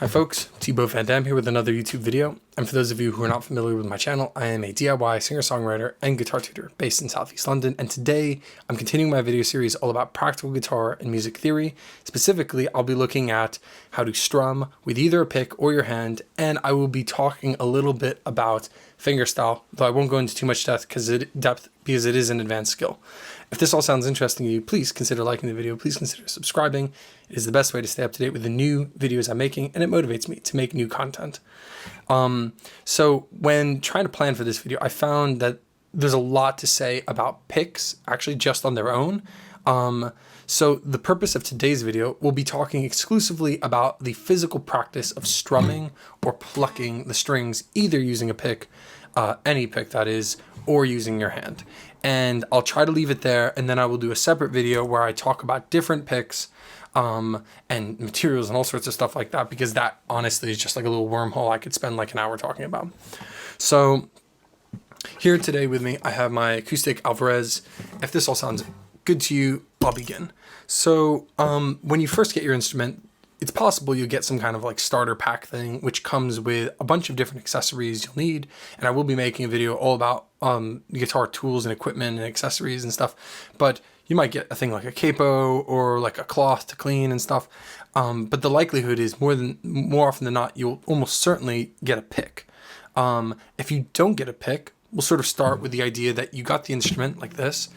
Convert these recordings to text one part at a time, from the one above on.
Hi folks, Thibaut Van Dam here with another YouTube video. And for those of you who are not familiar with my channel, I am a DIY singer-songwriter and guitar tutor based in Southeast London. And today I'm continuing my video series all about practical guitar and music theory. Specifically, I'll be looking at how to strum with either a pick or your hand. And I will be talking a little bit about fingerstyle, though I won't go into too much depth because it is an advanced skill. If this all sounds interesting to you, please consider liking the video. Please consider subscribing. It is the best way to stay up to date with the new videos I'm making, and it motivates me to make new content. So when trying to plan for this video, I found that there's a lot to say about picks, actually just on their own. So the purpose of today's video, we'll be talking exclusively about the physical practice of strumming or plucking the strings, either using a pick, any pick that is, or using your hand. And I'll try to leave it there, and then I will do a separate video where I talk about different picks and materials and all sorts of stuff like that, because that honestly is just like a little wormhole I could spend like an hour talking about. So here today with me, I have my acoustic Alvarez. If this all sounds good to you, I'll begin. So when you first get your instrument, it's possible you'll get some kind of like starter pack thing, which comes with a bunch of different accessories you'll need. And I will be making a video all about guitar tools and equipment and accessories and stuff. But you might get a thing like a capo or like a cloth to clean and stuff. But the likelihood is more often than not, you'll almost certainly get a pick. If you don't get a pick, we'll sort of start with the idea that you got the instrument like this.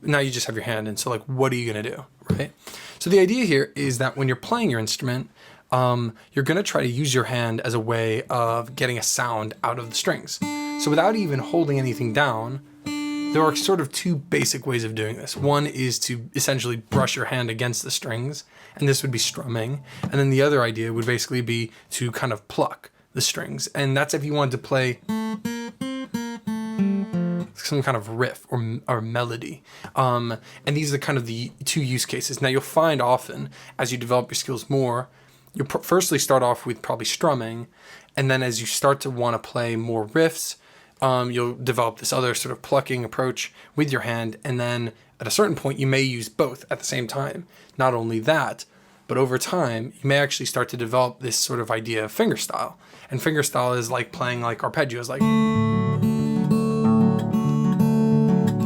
Now you just have your hand. And so like, what are you going to do? Right? So the idea here is that when you're playing your instrument, you're going to try to use your hand as a way of getting a sound out of the strings. So without even holding anything down, there are sort of two basic ways of doing this. One is to essentially brush your hand against the strings, and this would be strumming. And then the other idea would basically be to kind of pluck the strings. And that's if you wanted to play some kind of riff or melody. And these are kind of the two use cases. Now you'll find often as you develop your skills more, you'll firstly start off with probably strumming. And then as you start to want to play more riffs, you'll develop this other sort of plucking approach with your hand. And then at a certain point, you may use both at the same time. Not only that, but over time, you may actually start to develop this sort of idea of fingerstyle. And fingerstyle is like playing like arpeggios, like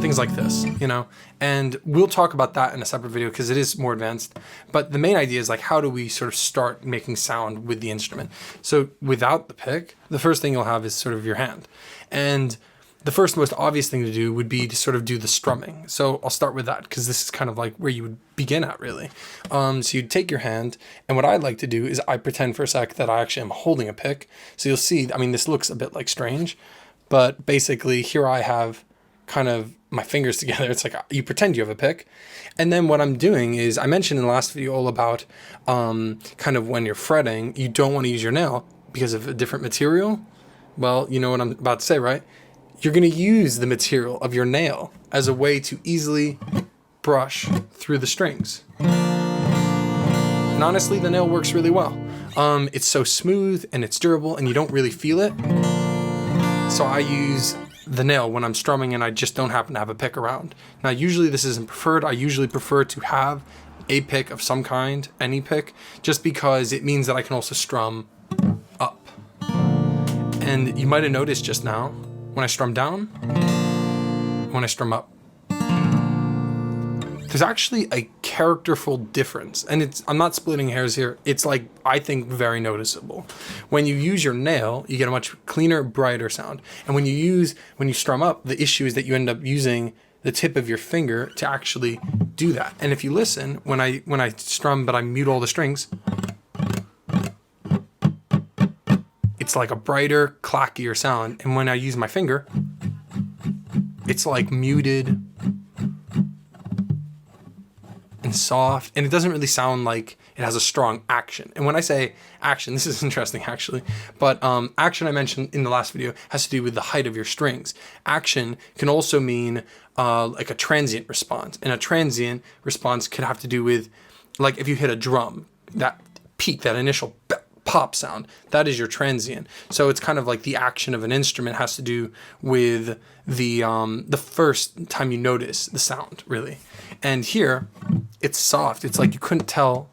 things like this, you know, and we'll talk about that in a separate video because it is more advanced. But the main idea is like, how do we sort of start making sound with the instrument? So without the pick, the first thing you'll have is sort of your hand. And the first most obvious thing to do would be to sort of do the strumming. So I'll start with that because this is kind of like where you would begin at really. So you'd take your hand, and what I'd like to do is I pretend for a sec that I actually am holding a pick. So you'll see, I mean, this looks a bit like strange, but basically here I have kind of my fingers together. It's like you pretend you have a pick. And then what I'm doing is, I mentioned in the last video all about kind of when you're fretting, you don't want to use your nail because of a different material. Well, you know what I'm about to say, right? You're going to use the material of your nail as a way to easily brush through the strings. And honestly, the nail works really well. It's so smooth and it's durable and you don't really feel it. So I use the nail when I'm strumming and I just don't happen to have a pick around. Now, usually this isn't preferred. I usually prefer to have a pick of some kind, any pick, just because it means that I can also strum up. And you might have noticed just now, when I strum down, when I strum up, there's actually a characterful difference. And I'm not splitting hairs here. It's like, I think, very noticeable. When you use your nail, you get a much cleaner, brighter sound. And when you strum up, the issue is that you end up using the tip of your finger to actually do that. And if you listen, when I strum but I mute all the strings, it's like a brighter, clackier sound. And when I use my finger, it's like muted and soft, and it doesn't really sound like it has a strong action. And when I say action, this is interesting actually, but action I mentioned in the last video has to do with the height of your strings. Action can also mean like a transient response, and a transient response could have to do with, like, if you hit a drum, that peak, that initial pop sound, that is your transient. So it's kind of like the action of an instrument has to do with the first time you notice the sound, really. And here, it's soft. It's like you couldn't tell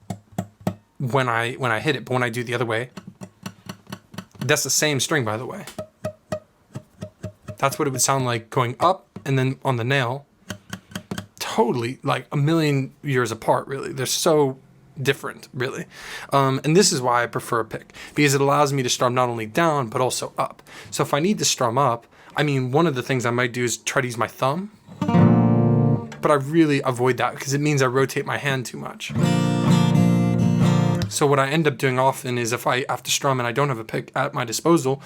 when I hit it, but when I do it the other way, That's the same string, by the way. That's what it would sound like going up and then on the nail. Totally like a million years apart, really. They're so different, really. And this is why I prefer a pick, because it allows me to strum not only down, but also up. So if I need to strum up, I mean, one of the things I might do is try to use my thumb, but I really avoid that because it means I rotate my hand too much. So what I end up doing often is if I have to strum and I don't have a pick at my disposal,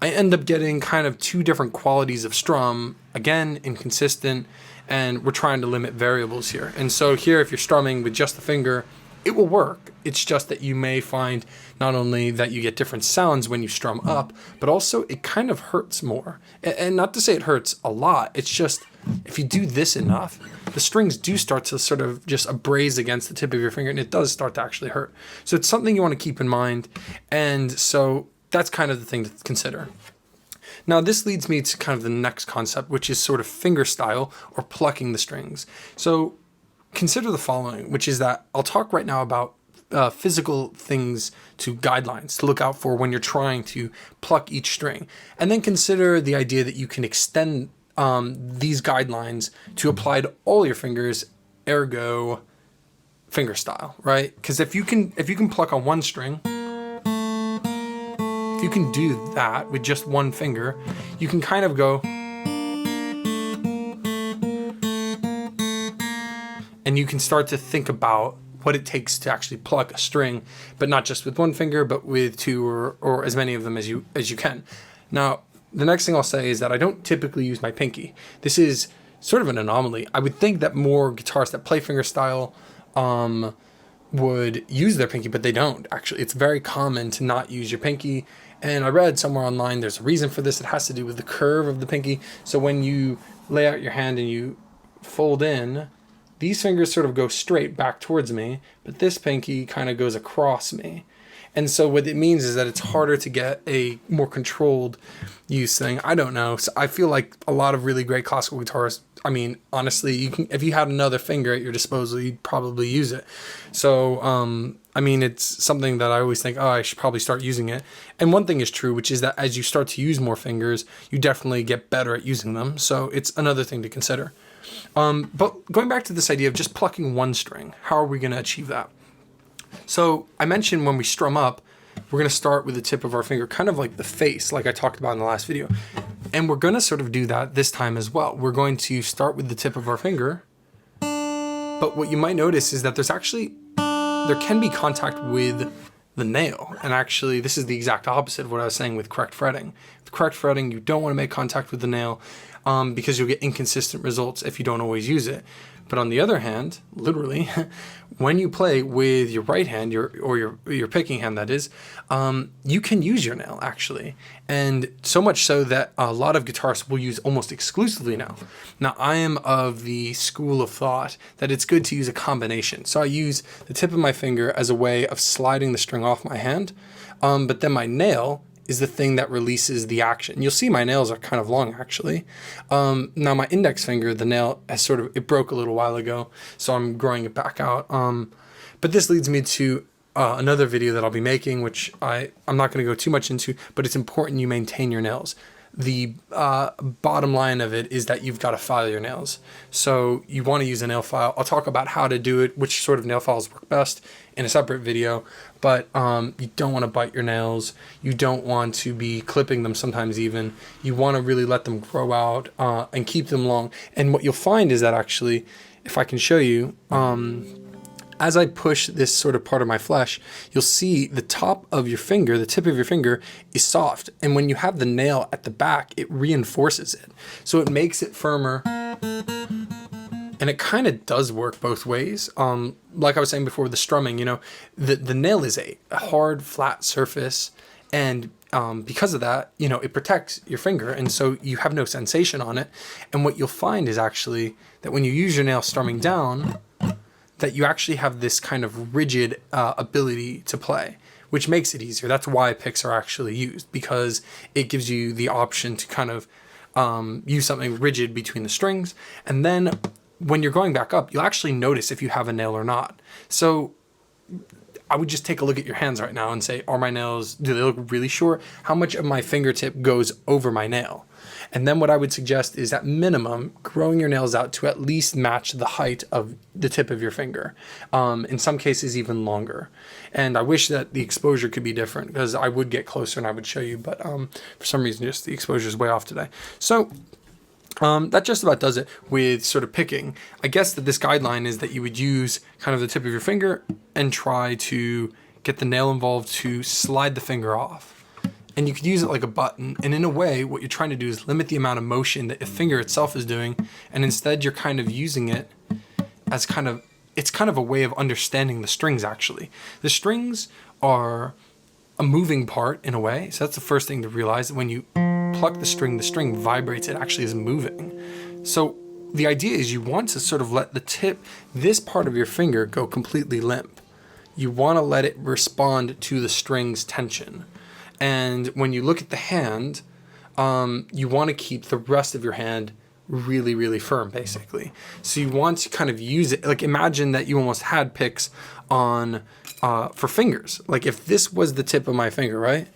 I end up getting kind of two different qualities of strum, again, inconsistent, and we're trying to limit variables here. And so here, if you're strumming with just the finger, it will work. It's just that you may find not only that you get different sounds when you strum up, but also it kind of hurts more. And not to say it hurts a lot, it's just if you do this enough, the strings do start to sort of just abrase against the tip of your finger, and it does start to actually hurt. So it's something you want to keep in mind. And so that's kind of the thing to consider. Now this leads me to kind of the next concept, which is sort of fingerstyle or plucking the strings. So consider the following, which is that I'll talk right now about physical things to guidelines to look out for when you're trying to pluck each string. And then consider the idea that you can extend these guidelines to apply to all your fingers, ergo fingerstyle, right? Because if you can pluck on one string, if you can do that with just one finger, you can kind of go, and you can start to think about what it takes to actually pluck a string, but not just with one finger, but with two or as many of them as you can. Now, the next thing I'll say is that I don't typically use my pinky. This is sort of an anomaly. I would think that more guitarists that play fingerstyle would use their pinky, but they don't, actually. It's very common to not use your pinky. And I read somewhere online there's a reason for this. It has to do with the curve of the pinky. So when you lay out your hand and you fold in, these fingers sort of go straight back towards me, but this pinky kind of goes across me. And so what it means is that it's harder to get a more controlled use thing. I don't know. So I feel like a lot of really great classical guitarists, I mean, honestly, you can, if you had another finger at your disposal, you'd probably use it. So, I mean, it's something that I always think, oh, I should probably start using it. And one thing is true, which is that as you start to use more fingers, you definitely get better at using them. So it's another thing to consider. But going back to this idea of just plucking one string, how are we going to achieve that? So I mentioned when we strum up, we're going to start with the tip of our finger, kind of like the face, like I talked about in the last video. And we're going to sort of do that this time as well. We're going to start with the tip of our finger. But what you might notice is that there can be contact with the nail. And actually, this is the exact opposite of what I was saying with correct fretting. With correct fretting, you don't want to make contact with the nail because you'll get inconsistent results if you don't always use it. But on the other hand, literally, when you play with your right hand, your picking hand, that is, you can use your nail, actually. And so much so that a lot of guitarists will use almost exclusively nail. Now, I am of the school of thought that it's good to use a combination. So I use the tip of my finger as a way of sliding the string off my hand, but then my nail is the thing that releases the action. You'll see my nails are kind of long, actually. Now my index finger, the nail has it broke a little while ago, so I'm growing it back out. But this leads me to another video that I'll be making, which I'm not gonna go too much into, but it's important you maintain your nails. The bottom line of it is that you've got to file your nails. So you want to use a nail file. I'll talk about how to do it, which sort of nail files work best in a separate video, but you don't want to bite your nails. You don't want to be clipping them sometimes even. You want to really let them grow out and keep them long. And what you'll find is that actually, if I can show you, as I push this sort of part of my flesh, you'll see the top of your finger, the tip of your finger is soft. And when you have the nail at the back, it reinforces it. So it makes it firmer. And it kind of does work both ways. Like I was saying before with the strumming, you know, the nail is a hard, flat surface. And because of that, you know, it protects your finger. And so you have no sensation on it. And what you'll find is actually that when you use your nail strumming down, that you actually have this kind of rigid ability to play, which makes it easier. That's why picks are actually used, because it gives you the option to kind of use something rigid between the strings. And then when you're going back up, you'll actually notice if you have a nail or not. So I would just take a look at your hands right now and say, are my nails, do they look really short? How much of my fingertip goes over my nail? And then what I would suggest is at minimum, growing your nails out to at least match the height of the tip of your finger. In some cases, even longer. And I wish that the exposure could be different, because I would get closer and I would show you, but for some reason, just the exposure is way off today. So that just about does it with sort of picking. I guess that this guideline is that you would use kind of the tip of your finger and try to get the nail involved to slide the finger off. And you could use it like a button. And in a way, what you're trying to do is limit the amount of motion that the finger itself is doing. And instead, you're kind of using it as it's kind of a way of understanding the strings, actually. The strings are a moving part in a way. So that's the first thing to realize. When you pluck the string vibrates. It actually is moving. So the idea is you want to sort of let the tip, this part of your finger, go completely limp. You want to let it respond to the string's tension. And when you look at the hand, you want to keep the rest of your hand really, really firm, basically. So you want to kind of use it, like imagine that you almost had picks on for fingers. Like if this was the tip of my finger, right?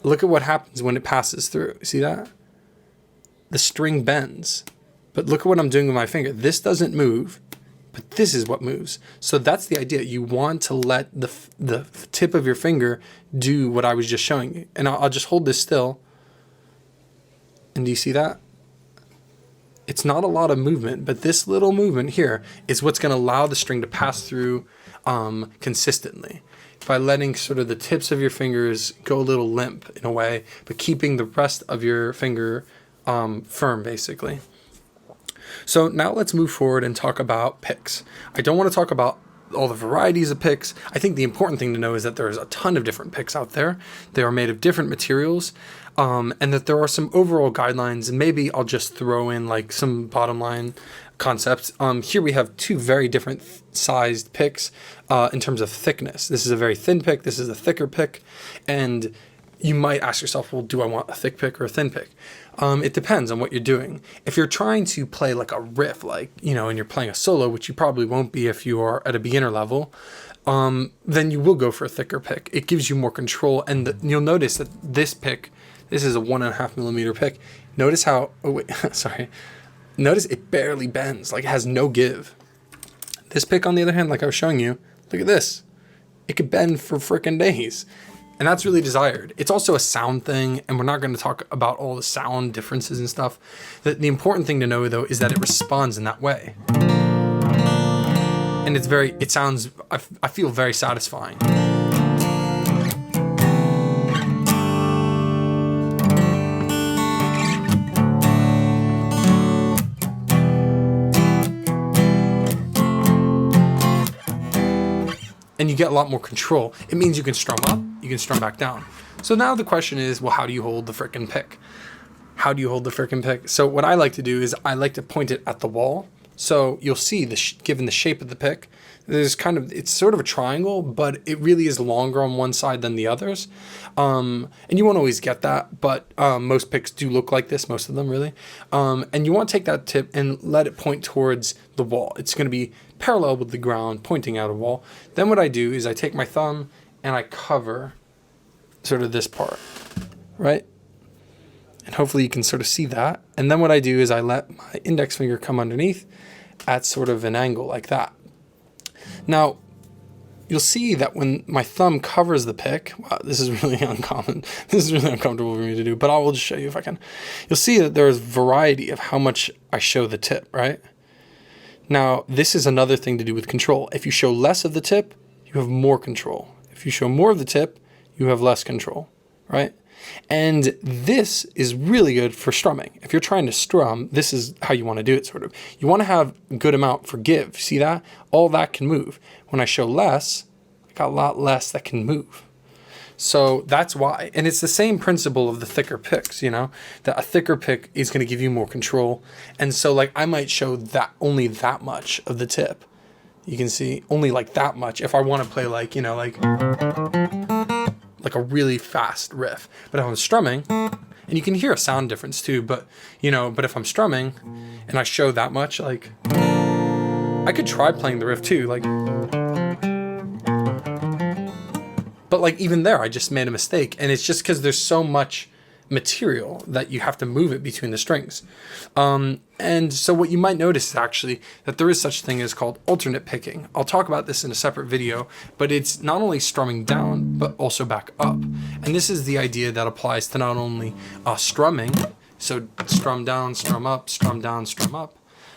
Look at what happens when it passes through. See that? The string bends. But look at what I'm doing with my finger. This doesn't move, but this is what moves. So that's the idea. You want to let the tip of your finger do what I was just showing you. And I'll just hold this still. And do you see that? It's not a lot of movement, but this little movement here is what's going to allow the string to pass through consistently, by letting sort of the tips of your fingers go a little limp in a way, but keeping the rest of your finger firm, basically. So now let's move forward and talk about picks. I don't want to talk about all the varieties of picks. I think the important thing to know is that there's a ton of different picks out there. They are made of different materials, and that there are some overall guidelines, and maybe I'll just throw in like some bottom line concepts. Here we have two very different sized picks in terms of thickness. This is a very thin pick, this is a thicker pick, and you might ask yourself, well, do I want a thick pick or a thin pick? It depends on what you're doing. If you're trying to play like a riff, like, you know, and you're playing a solo, which you probably won't be if you are at a beginner level, then you will go for a thicker pick. It gives you more control, and you'll notice that this pick, this is a 1.5 millimeter pick. Notice how, oh wait, sorry. Notice it barely bends, like it has no give. This pick, on the other hand, like I was showing you, look at this. It could bend for frickin' days. And that's really desired. It's also a sound thing, and we're not going to talk about all the sound differences and stuff. The important thing to know, though, is that it responds in that way. And it sounds, I feel very satisfying. And you get a lot more control. It means you can strum up, you can strum back down. So now the question is, well, how do you hold the frickin' pick? How do you hold the frickin' pick? So what I like to do is I like to point it at the wall. So you'll see, given the shape of the pick, there's it's sort of a triangle, but it really is longer on one side than the others. And you won't always get that, but most picks do look like this, most of them really. And you want to take that tip and let it point towards the wall. It's going to be parallel with the ground, pointing out a wall. Then what I do is I take my thumb and I cover sort of this part, right? And hopefully you can sort of see that. And then what I do is I let my index finger come underneath at sort of an angle like that. Now, you'll see that when my thumb covers the pick, wow, this is really uncommon. This is really uncomfortable for me to do, but I will just show you if I can. You'll see that there's variety of how much I show the tip, right? Now, this is another thing to do with control. If you show less of the tip, you have more control. If you show more of the tip, you have less control, right? And this is really good for strumming. If you're trying to strum, this is how you want to do it, sort of. You want to have a good amount for give. See that? All that can move. When I show less, I got a lot less that can move. So that's why. And it's the same principle of the thicker picks, you know, that a thicker pick is going to give you more control. And so like I might show that only that much of the tip. You can see only like that much if I want to play like, you know, like a really fast riff. But if I'm strumming, and you can hear a sound difference too, but you know, but if I'm strumming and I show that much, like I could try playing the riff too, like But like even there, I just made a mistake, and it's just because there's so much material that you have to move it between the strings. And so what you might notice is actually that there is such thing as called alternate picking. I'll talk about this in a separate video, but it's not only strumming down, but also back up. And this is the idea that applies to not only strumming, so strum down, strum up, strum down, strum up,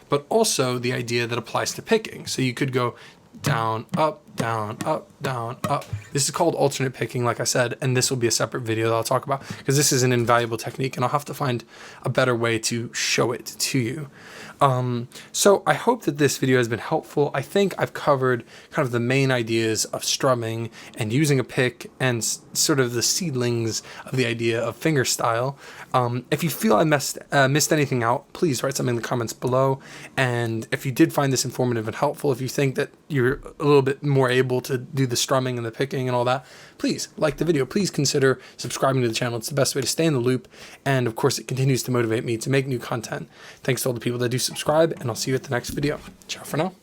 but also the idea that applies to picking. So you could go down, up, down, up, down, up. This is called alternate picking, like I said, and this will be a separate video that I'll talk about because this is an invaluable technique and I'll have to find a better way to show it to you. So I hope that this video has been helpful. I think I've covered kind of the main ideas of strumming and using a pick and sort of the seedlings of the idea of fingerstyle. If you feel I missed anything out, please write something in the comments below. And if you did find this informative and helpful, if you think that you're a little bit more able to do the strumming and the picking and all that, please like the video. Please consider subscribing to the channel. It's the best way to stay in the loop. And of course, it continues to motivate me to make new content. Thanks to all the people that do subscribe, and I'll see you at the next video. Ciao for now.